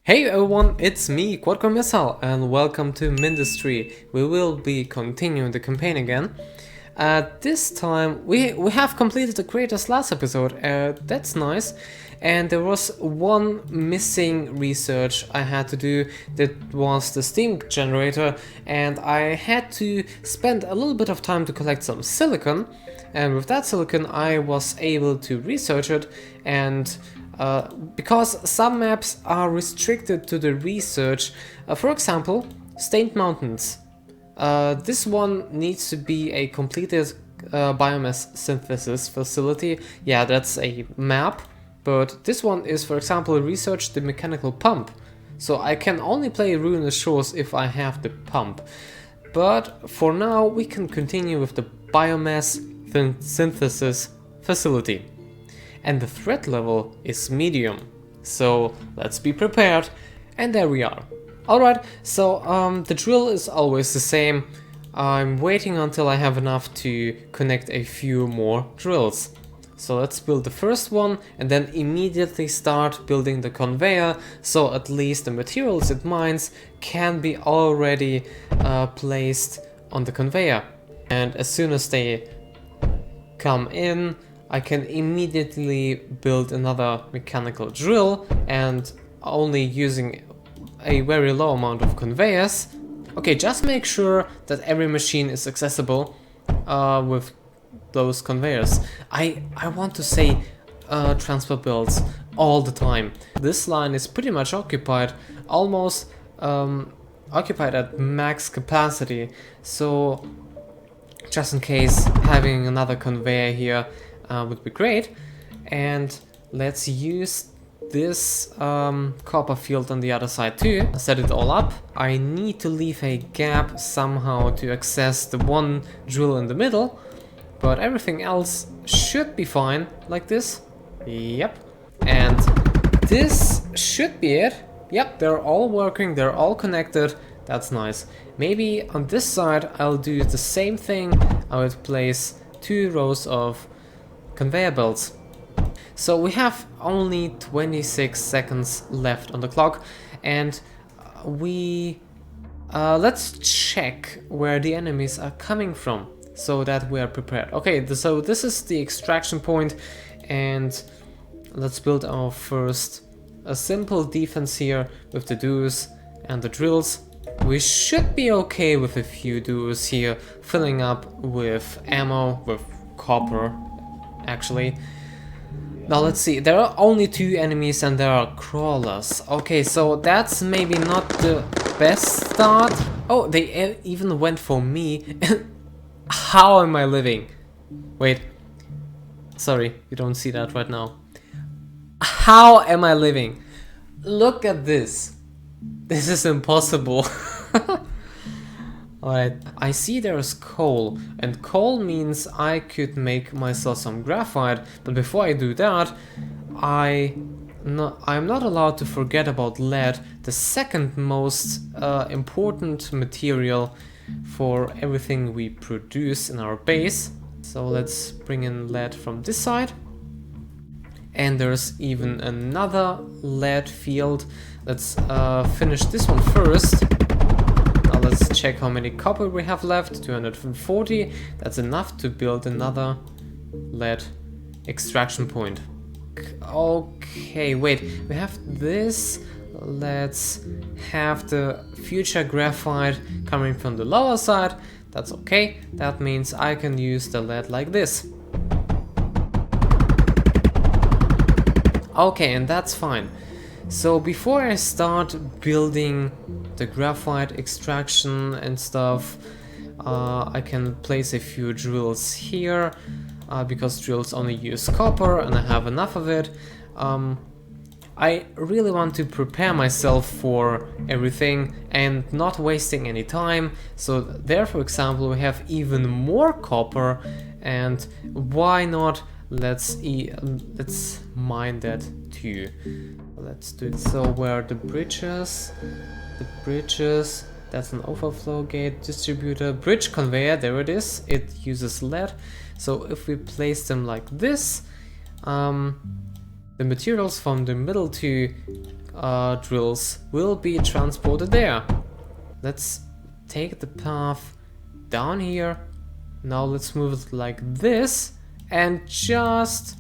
Hey everyone, it's me, Quadcom Missile, and welcome to Mindustry. We will be continuing the campaign again. This time we have completed the creators last episode, that's nice. And there was one missing research I had to do, that was the steam generator, and I had to spend a little bit of time to collect some silicon, and with that silicon I was able to research it, and because some maps are restricted to the research, for example, Stained Mountains. This one needs to be a completed biomass synthesis facility. Yeah, that's a map, but this one is, for example, research the mechanical pump. So I can only play Ruinous Shores if I have the pump. But for now, we can continue with the biomass synthesis facility. And the threat level is medium, so let's be prepared. And there we are. Alright, so the drill is always the same. I'm waiting until I have enough to connect a few more drills. So let's build the first one and then immediately start building the conveyor, so at least the materials it mines can be already placed on the conveyor. And as soon as they come in, I can immediately build another mechanical drill, and only using a very low amount of conveyors. Okay, just make sure that every machine is accessible with those conveyors. I want to say transfer builds all the time. This line is pretty much occupied, almost occupied at max capacity, so just in case, having another conveyor here would be great. And let's use this copper field on the other side too. Set it all up. I need to leave a gap somehow to access the one drill in the middle, but everything else should be fine like this. Yep. And this should be it. Yep, they're all working, they're all connected. That's nice. Maybe on this side I'll do the same thing. I would place 2 rows of conveyor belts. So we have only 26 seconds left on the clock, and let's check where the enemies are coming from so that we are prepared. Okay, so this is the extraction point, and let's build our first a simple defense here with the duos and the drills. We should be okay with a few duos here, filling up with ammo, with copper actually. Now let's see, there are only 2 enemies and there are crawlers. Okay, so that's maybe not the best start. Oh, they even went for me. How am I living? Wait, sorry, you don't see that right now. How am I living? Look at this. This is impossible. Alright, I see there's coal, and coal means I could make myself some graphite, but before I do that, I'm not allowed to forget about lead, the second most important material for everything we produce in our base. So let's bring in lead from this side. And there's even another lead field. Let's finish this one first. Now let's check how many copper we have left. 240. That's enough to build another lead extraction point. Okay, wait. We have this. Let's have the future graphite coming from the lower side. That's okay. That means I can use the lead like this. Okay, and that's fine. So before I start building the graphite extraction and stuff, I can place a few drills here, because drills only use copper and I have enough of it. I really want to prepare myself for everything and not wasting any time. So there, for example, we have even more copper, and why not? Let's mine that too. Let's do it. So where are the bridges? The bridges, that's an overflow gate, distributor, bridge conveyor, there it is. It uses lead. So if we place them like this, the materials from the middle two drills will be transported there. Let's take the path down here. Now let's move it like this and just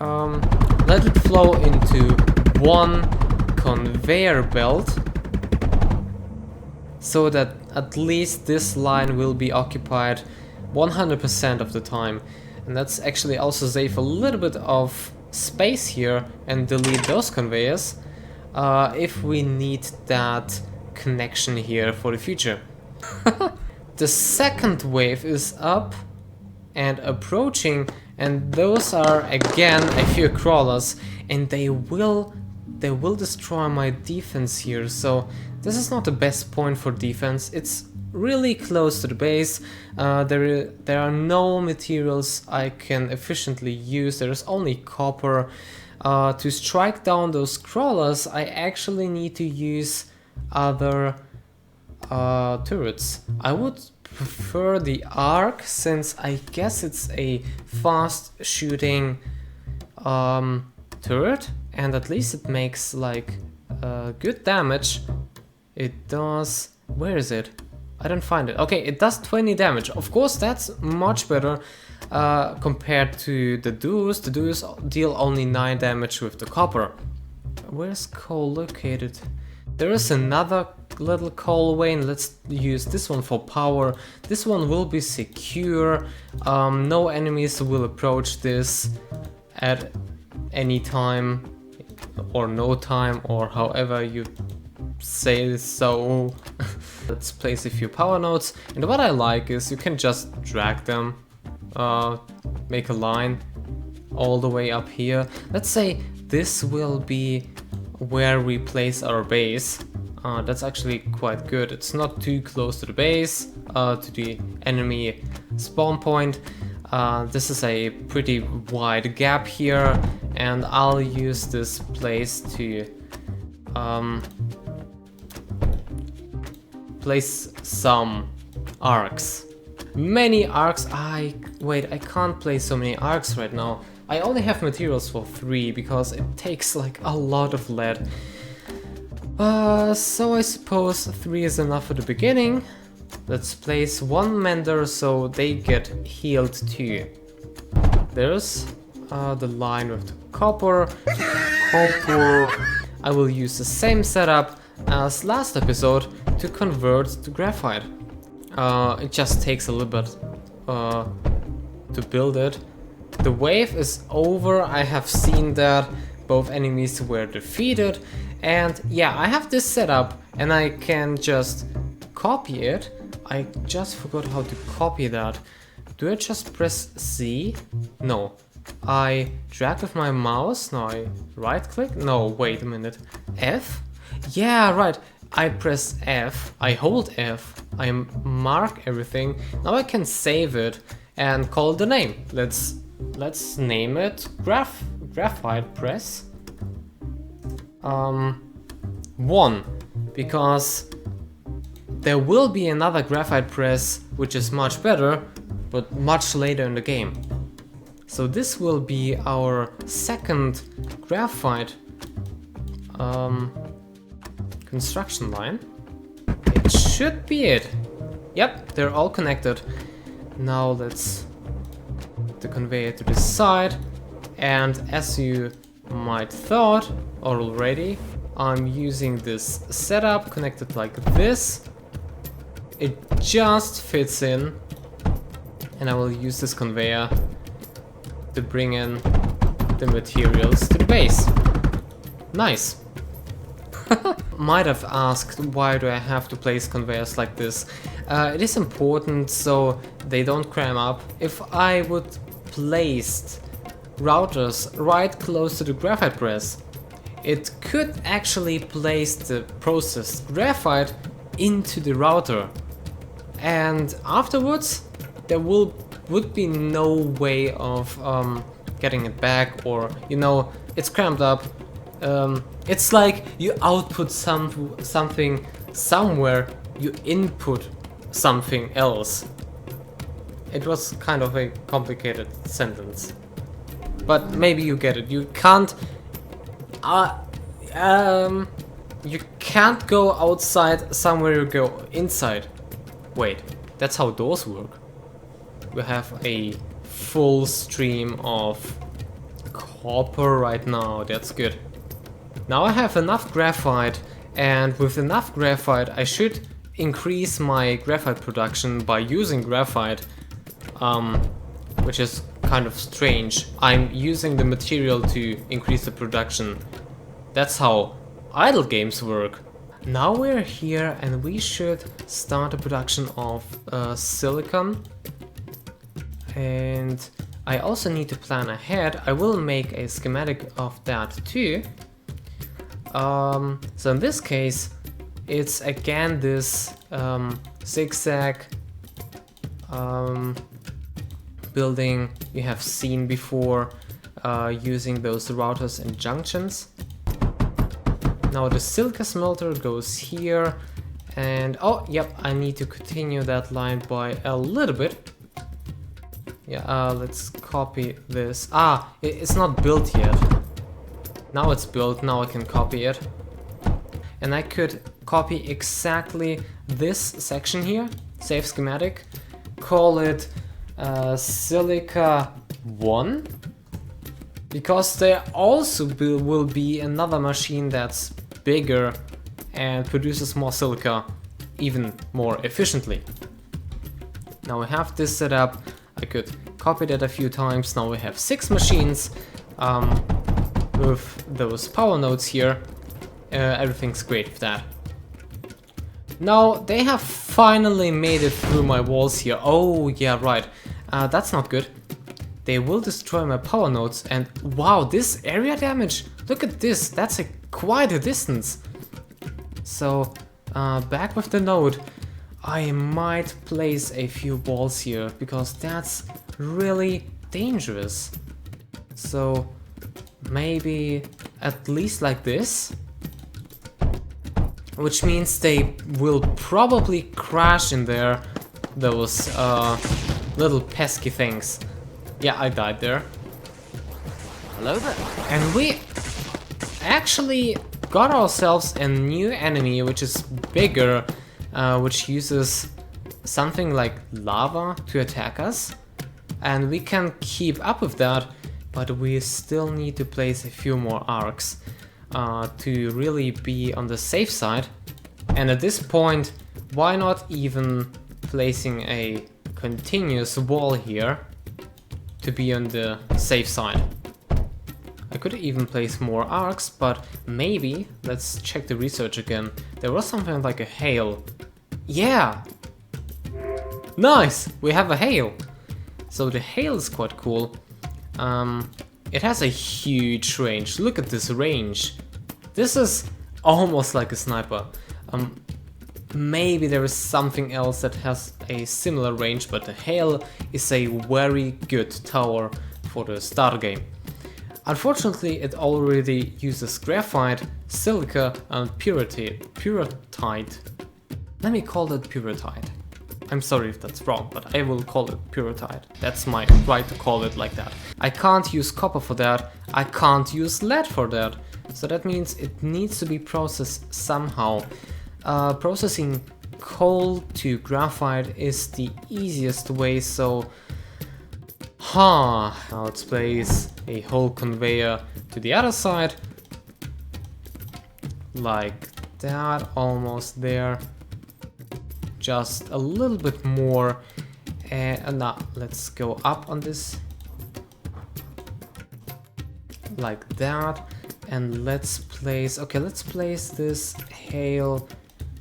let it flow into one conveyor belt, so that at least this line will be occupied 100% of the time. And that's actually also save a little bit of space here and delete those conveyors if we need that connection here for the future. The second wave is up and approaching, and those are again a few crawlers, and they will destroy my defense here. So this is not the best point for defense. It's really close to the base. There are no materials I can efficiently use. There is only copper. To strike down those crawlers, I actually need to use other turrets. I would prefer the arc, since I guess it's a fast shooting turret, and at least it makes like good damage. It does... where is it? I don't find it. Okay, it does 20 damage. Of course, that's much better compared to the duos. The duos deal only 9 damage with the copper. Where's coal located? There is another little coal vein. Let's use this one for power. This one will be secure. No enemies will approach this at any time, or no time, or however you say so. Let's place a few power nodes, and what I like is you can just drag them, make a line all the way up here. Let's say this will be where we place our base. That's actually quite good. It's not too close to the base, to the enemy spawn point. This is a pretty wide gap here, and I'll use this place to place some arcs. Many arcs. Wait, I can't place so many arcs right now. I only have materials for 3 because it takes like a lot of lead. So I suppose 3 is enough for the beginning. Let's place 1 mender so they get healed too. There's the line with the copper. I will use the same setup as last episode to convert to graphite. It just takes a little bit to build it. The wave is over. I have seen that both enemies were defeated, and yeah, I have this setup and I can just copy it. I just forgot how to copy that. Do I just press C? No. I drag with my mouse. No, I right click. No, wait a minute. F? Yeah, right. I press F, I hold F, I mark everything. Now I can save it and call the name. Let's name it graphite press 1, because there will be another graphite press which is much better, but much later in the game. So this will be our second graphite construction line. It should be it. Yep, they're all connected. Now let's put the conveyor to the side, and as you might thought already, I'm using this setup connected like this. It just fits in, and I will use this conveyor to bring in the materials to the base. Nice. Might have asked, why do I have to place conveyors like this? It is important so they don't cram up. If I would place routers right close to the graphite press, it could actually place the processed graphite into the router, and afterwards there would be no way of getting it back, or you know, it's crammed up. It's like you output something somewhere, you input something else. It was kind of a complicated sentence, but maybe you get it. You can't You can't go outside somewhere, you go inside. Wait, that's how doors work. We have a full stream of copper right now, that's good. Now I have enough graphite, and with enough graphite I should increase my graphite production by using graphite, which is kind of strange. I'm using the material to increase the production. That's how idle games work. Now we're here and we should start the production of silicon. And I also need to plan ahead. I will make a schematic of that too. So in this case, it's again this zigzag building you have seen before, using those routers and junctions. Now the silica smelter goes here, and oh yep, I need to continue that line by a little bit. Yeah, let's copy this. It's not built yet. Now it's built, now I can copy it. And I could copy exactly this section here, save schematic, call it Silica 1, because there also will be another machine that's bigger and produces more silica even more efficiently. Now we have this set up. I could copy that a few times. Now we have 6 machines with those power nodes here. Everything's great with that. Now they have finally made it through my walls here. Oh yeah, right. That's not good. They will destroy my power nodes, and wow, this area damage, look at this, that's quite a distance. So back with the node, I might place a few walls here because that's really dangerous. So maybe at least like this, which means they will probably crash in there, those little pesky things. Yeah, I died there. Hello there. And we actually got ourselves a new enemy, which is bigger, which uses something like lava to attack us. And we can keep up with that, but we still need to place a few more arcs to really be on the safe side. And at this point, why not even placing a continuous wall here to be on the safe side. I could even place more arcs, but maybe, let's check the research again. There was something like a hail. Yeah! Nice! We have a hail! So the hail is quite cool. It has a huge range. Look at this range. This is almost like a sniper. Maybe there is something else that has a similar range, but the hail is a very good tower for the starter game. Unfortunately, it already uses graphite, silica and pyrrhotite. Let me call it pyrrhotite. I'm sorry if that's wrong, but I will call it pyrrhotite. That's my right to call it like that. I can't use copper for that, I can't use lead for that. So that means it needs to be processed somehow. Processing coal to graphite is the easiest way, so now let's place a whole conveyor to the other side, like that, almost there, just a little bit more, and now let's go up on this, like that, and let's place this hail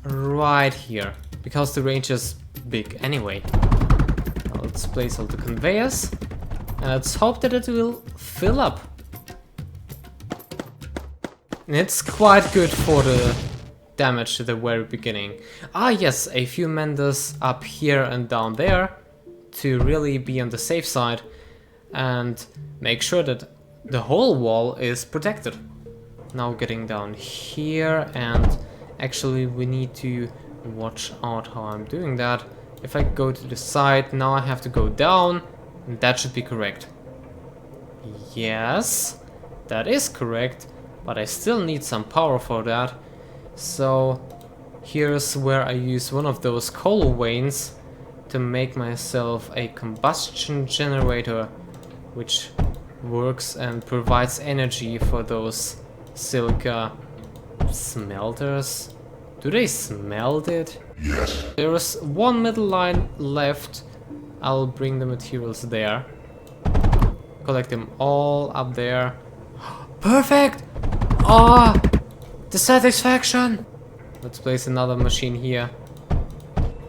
right here, because the range is big anyway. Now let's place all the conveyors, and let's hope that it will fill up. And it's quite good for the damage at the very beginning. Yes, a few menders up here and down there to really be on the safe side and make sure that the whole wall is protected. Now getting down here, and actually we need to watch out how I'm doing that. If I go to the side, now I have to go down, and that should be correct. Yes, that is correct. but I still need some power for that. So here's where I use one of those coal veins to make myself a combustion generator, which works and provides energy for those silica smelters. Do they smelt it? Yes. There is one middle line left. I'll bring the materials there. Collect them all up there. Perfect! Ah! The satisfaction! Let's place another machine here.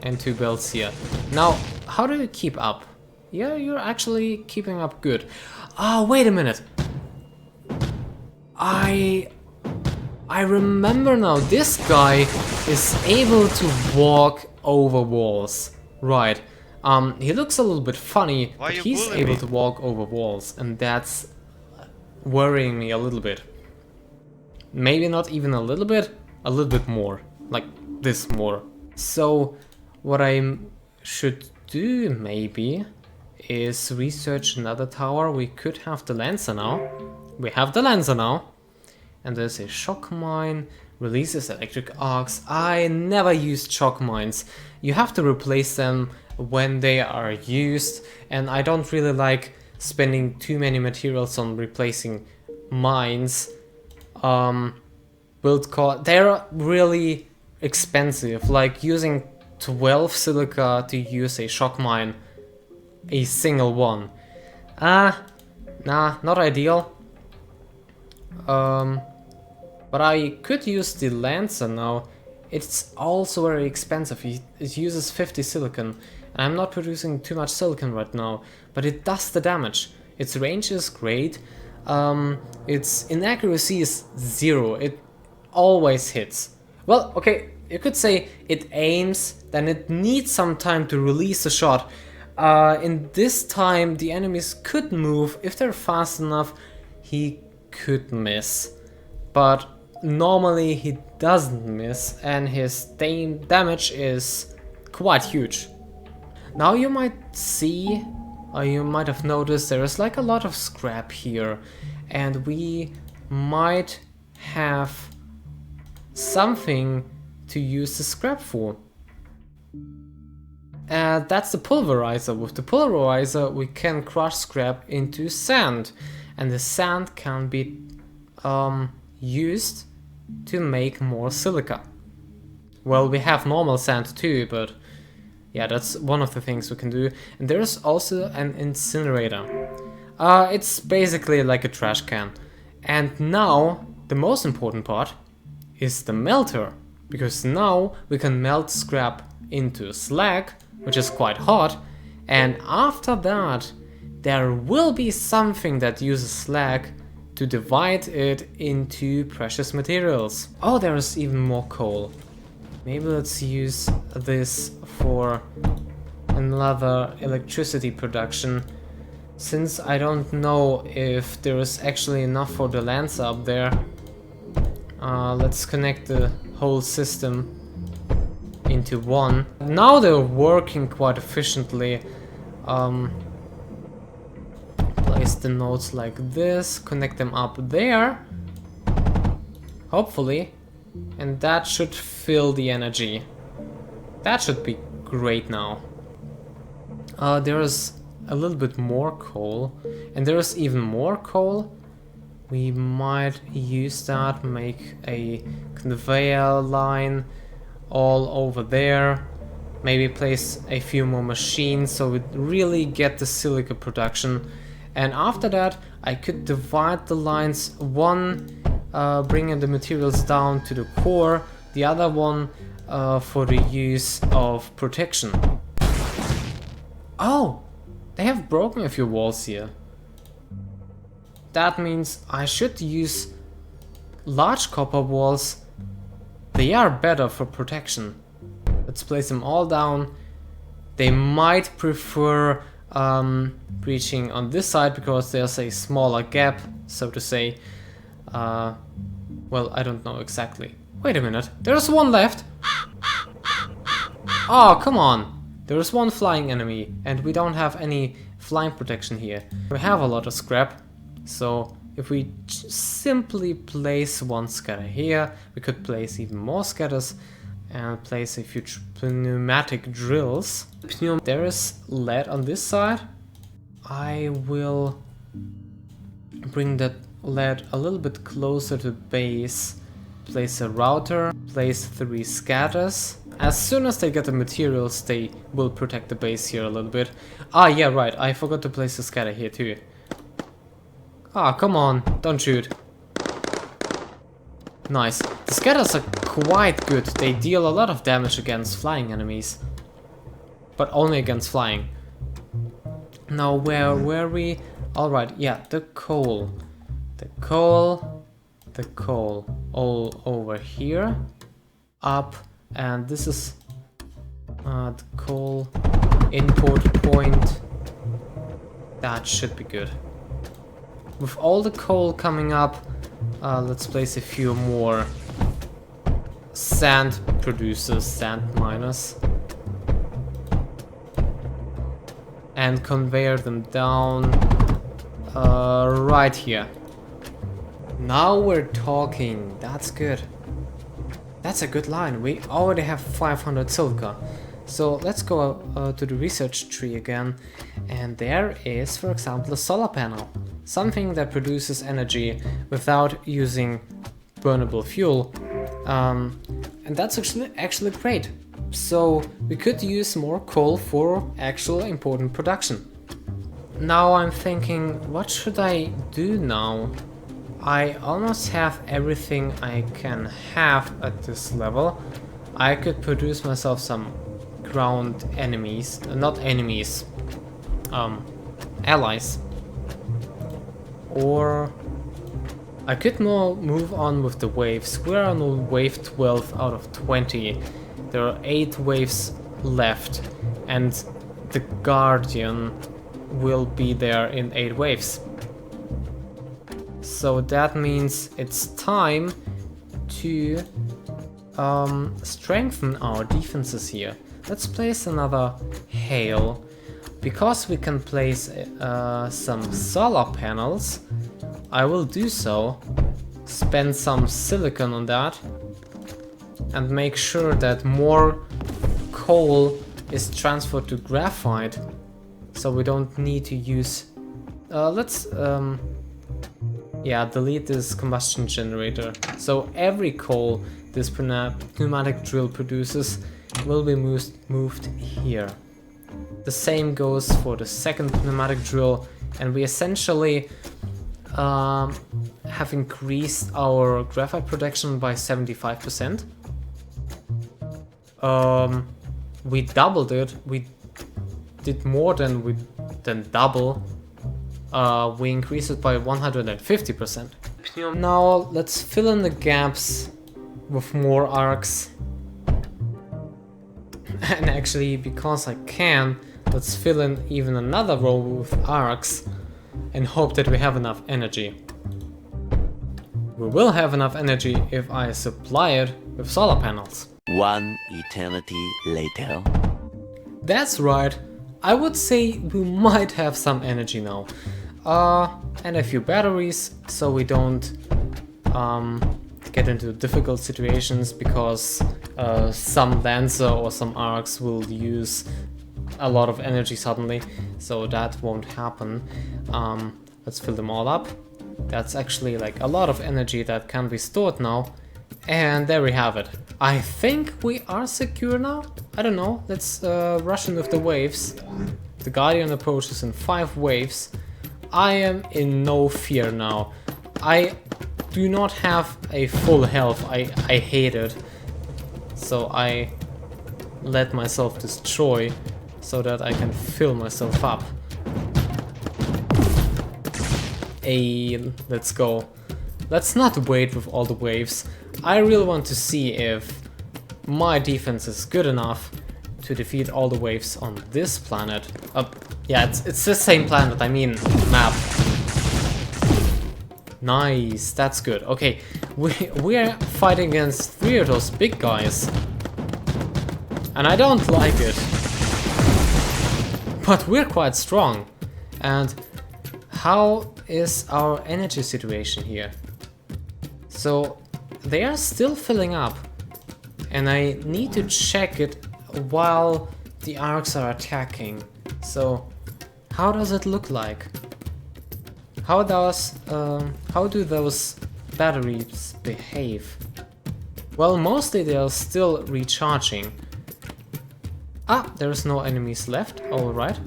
And 2 belts here. Now, how do you keep up? Yeah, you're actually keeping up good. Ah, wait a minute. I remember now, this guy is able to walk over walls. Right. He looks a little bit funny, but he's able to walk over walls, and that's worrying me a little bit. Maybe not even a little bit more. Like this more. So, what I should do maybe is research another tower. We could have the Lancer now. We have the Lancer now. And there's a shock mine, releases electric arcs. I never used shock mines. You have to replace them when they are used, and I don't really like spending too many materials on replacing mines. They're really expensive, like using 12 silica to use a shock mine, a single one. Nah, not ideal. But I could use the Lancer now. It's also very expensive. It uses 50 silicon. And I'm not producing too much silicon right now, but it does the damage. Its range is great. Its inaccuracy is 0. It always hits. Well, okay, you could say it aims, then it needs some time to release a shot. In this time, the enemies could move. If they're fast enough, he could miss. But normally he doesn't miss, and his damage is quite huge. Now you might see, or you might have noticed, there is like a lot of scrap here, and we might have something to use the scrap for. That's the pulverizer. With the pulverizer we can crush scrap into sand, and the sand can be used to make more silica. Well, we have normal sand too, but yeah, that's one of the things we can do. And there's also an incinerator. It's basically like a trash can. And now, the most important part is the melter. Because now we can melt scrap into slag, which is quite hot. And after that, there will be something that uses slag to divide it into precious materials. Oh, there is even more coal. Maybe let's use this for another electricity production, since I don't know if there is actually enough for the Lancer up there. Let's connect the whole system into one. Now they're working quite efficiently. Place the nodes like this, connect them up there, hopefully, and that should fill the energy. That should be great now. There is a little bit more coal, and there is even more coal. We might use that, make a conveyor line all over there. Maybe place a few more machines so we really get the silica production. And after that, I could divide the lines, one bringing the materials down to the core, the other one for the use of protection. Oh, they have broken a few walls here. That means I should use large copper walls. They are better for protection. Let's place them all down. They might prefer breaching on this side because there's a smaller gap, so to say. Well, I don't know exactly. Wait a minute, there's one left. Oh, come on. There's one flying enemy, and we don't have any flying protection here. We have a lot of scrap, so if we simply place one scatter here, we could place even more scatters and place a few pneumatic drills. There is lead on this side. I will bring that lead a little bit closer to base, place a router, place 3 scatters. As soon as they get the materials, they will protect the base here a little bit. Ah, yeah, right, I forgot to place a scatter here too. Ah, come on, don't shoot. Nice. The scatters are quite good. They deal a lot of damage against flying enemies. But only against flying. Now, where were we? Alright, yeah, the coal. The coal. The coal. All over here. Up. And this is the coal import point. That should be good. With all the coal coming up, let's place a few more sand producers, sand miners, and conveyor them down right here. Now we're talking. That's good. That's a good line. We already have 500 silica. So let's go to the research tree again, and there is, for example, a solar panel. Something that produces energy without using burnable fuel, and that's actually great. So we could use more coal for actual important production. Now I'm thinking, what should I do now? I almost have everything I can have at this level. I could produce myself some ground enemies, not enemies, allies. Or I could move on with the waves. We're on wave 12 out of 20. There are 8 waves left, and the Guardian will be there in 8 waves. So that means it's time to strengthen our defenses here. Let's place another hail. Because we can place some solar panels, I will do so, spend some silicon on that, and make sure that more coal is transferred to graphite, so we don't need to use... yeah, delete this combustion generator. So every coal this pneumatic drill produces will be moved here. The same goes for the second pneumatic drill, and we essentially have increased our graphite production by 75%. We doubled it. We did more than double. We increased it by 150%. Now let's fill in the gaps with more arcs. And actually, because I can, let's fill in even another row with arcs and hope that we have enough energy. We will have enough energy if I supply it with solar panels. One eternity later. That's right. I would say we might have some energy now. And a few batteries, so we don't get into difficult situations, because some Lancer or some arcs will use a lot of energy suddenly, so that won't happen. Let's fill them all up. That's actually like a lot of energy that can be stored now. And there we have it. I think we are secure now? I don't know. Let's rush in with the waves. The Guardian approaches in 5 waves. I am in no fear now. I do not have a full health. I hate it. So I let myself destroy so that I can fill myself up. Hey, let's go. Let's not wait with all the waves. I really want to see if my defense is good enough to defeat all the waves on this planet. Yeah, it's the same planet, I mean map. Nice, that's good. Okay, we're fighting against 3 of those big guys. And I don't like it. But we're quite strong. And how is our energy situation here? So they are still filling up, and I need to check it while the arcs are attacking. So how does it look like? How do those batteries behave? Well, mostly they are still recharging. Ah, there's no enemies left, alright.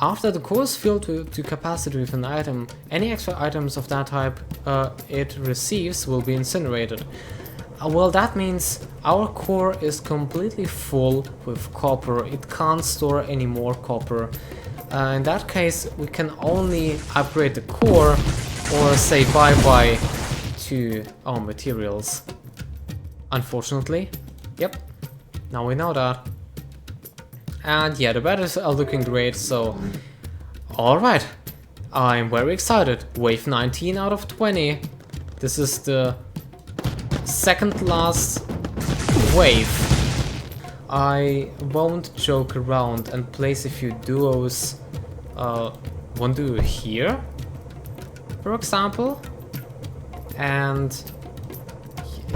After the core is filled to capacity with an item, any extra items of that type it receives will be incinerated. Well, that means our core is completely full with copper. It can't store any more copper. In that case, we can only upgrade the core or say bye-bye to our materials. Unfortunately. Yep, now we know that. And yeah, the batteries are looking great, so... Alright, I'm very excited. Wave 19 out of 20. This is the second last wave. I won't joke around and place a few duos. One duo here, for example, and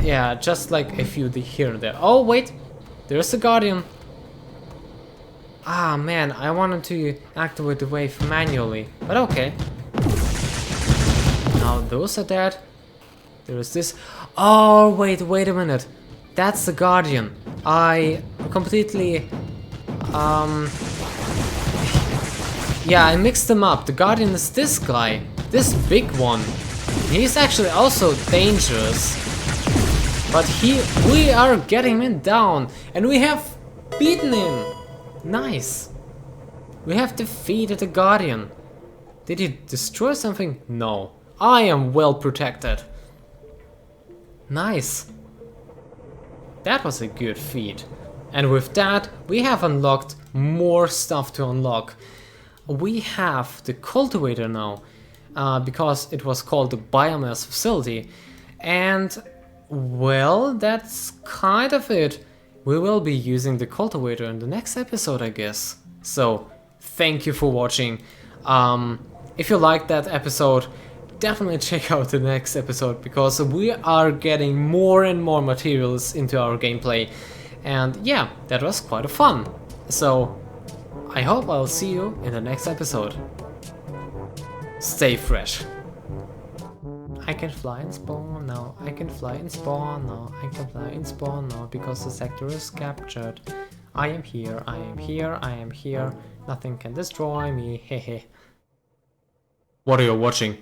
yeah, just like a few here and there. Oh wait, there's a guardian. Ah man, I wanted to activate the wave manually, but okay. Now those are dead. There is this. Oh wait a minute. That's the guardian. I completely yeah, I mixed them up. The guardian is this guy, this big one. He's actually also dangerous, but we are getting him down, and we have beaten him. Nice. We have defeated the guardian. Did he destroy something? No. I am well protected. Nice. That was a good feat. And with that, we have unlocked more stuff to unlock. We have the cultivator now, because it was called the biomass facility. And, well, that's kind of it. We will be using the cultivator in the next episode, I guess. So, thank you for watching. If you liked that episode, definitely check out the next episode, because we are getting more and more materials into our gameplay. And yeah, that was quite a fun. So, I hope I'll see you in the next episode. Stay fresh. I can fly and spawn now, I can fly and spawn now, I can fly and spawn now, because the sector is captured. I am here, I am here, I am here, nothing can destroy me, hehe. What are you watching?